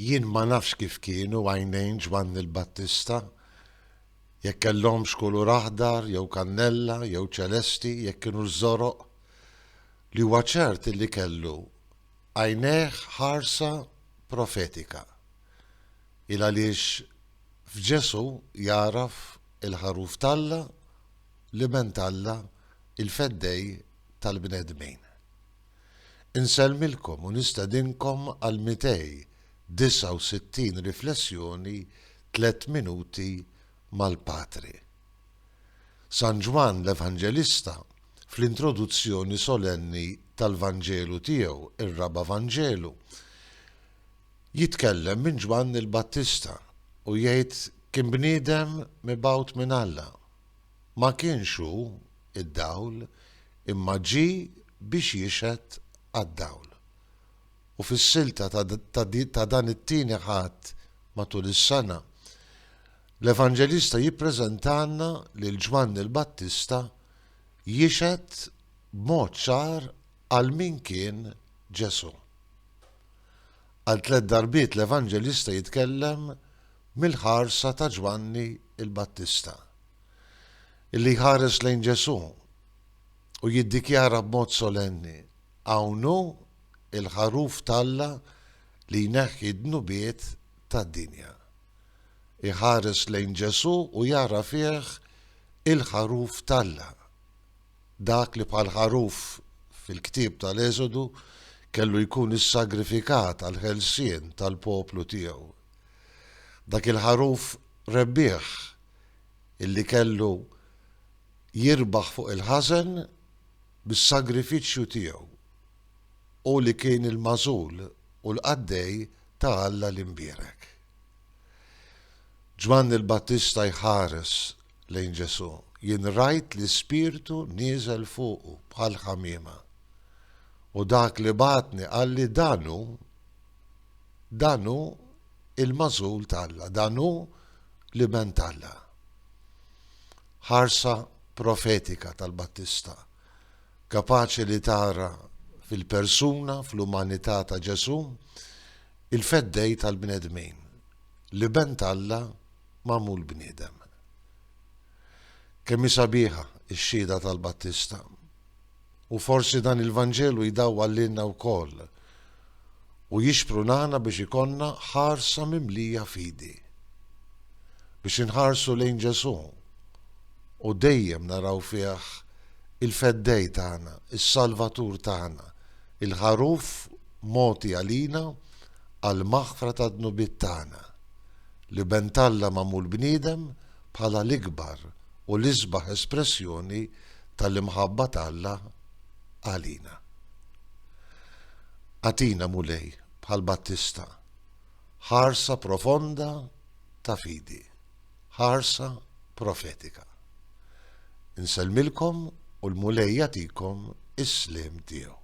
Jien ma nafx kif kienu għajnejn Ġvanni l-Battista, jekk kellhomx kulur aħdar, jew kannella, jew ċelesti, jekk kienu żoroq, li huwa ċert li kellu għajnejh ħarsa profetika. Il għaliex f'Ġesu jaraf il-ħaruf Talla li ben Talla il-feddej tal-bnedmin. Inselmilkom u nistedinkom għal 269 riflessjoni 3 minuti mal-Patri. San Ġwan l-Evanġelista fl-introduzzjoni solenni tal-Vanġelu tiegħu, ir-Raba' Vanġelu, jitkellem minn Ġvanni l-Battista u jgħid kien bniedem mibgħut minn Alla. Ma kienx hu id-dawl imma ġi biex jixhed għad-dawl. U fis-silta ta' dan it-tieni ħadd matul is-sena, l-Evanġelista jippreżentanna lil Ġvanni l-Battista jixhed b'mod ċar għal min kien Ġesu. Għal 3 darbiet l-Evanġelista jitkellem mill-ħarsa ta' Ġvanni il-Battista, illi ħares lejn Ġesu u jiddikjara b'mod solenni hawn hu il-ħaruf Talla li jneħħi d-dnubiet tad-dinja. Iħares lejn Ġesu u jara fih il-ħaruf Talla, dak li bħal ħaruf fil-ktieb tal-Eżodu kellu jkun is-sagrifikat għal ħelsien tal-poplu tiegħu. Dak il-ħaruf rebbieħ illi kellu jirbaħ fuq il-ħażen bis-sagrifiċċju tiegħu u li kien il-mażul u l-qaddej ta' Alla l-imbierek. Ġvanni l-Battista jħares lejn Ġesu, jien rajt li spiritu nieżel fuqu bħal ħamiema u dak li batni għalli danu il-mażul Talla, danu li ben Talla. Ħarsa profetika tal-Battista, kapaċi li tara fil-persuna, fl-umanità ta' Ġesu, il-feddej tal-bnedmin, li ben Talla magħmul bniedem. Kemm sabiħa x-xhieda tal-Battista, u forsi dan il-Vanġelu jdaw għallinna wkoll u jixprunana biex ikonna ħarsa mimlija fidi, biex inħarsu lejn Ġesu u dejjem naraw fih il-feddej tagħna, is-Salvatur tagħna, il-ħaruf moti għalina għal maħfra ta' dnubiet tagħna, li ben Talla magħmul bniedem bħala l-ikbar u l-isbaħ espressjoni tal-imħabba Talla għalina. Għatina mulej bħal Battista ħarsa profonda ta' fidi, ħarsa profetika. Inselmilkom u l-mulej jagħtikom is-sliem tiegħu.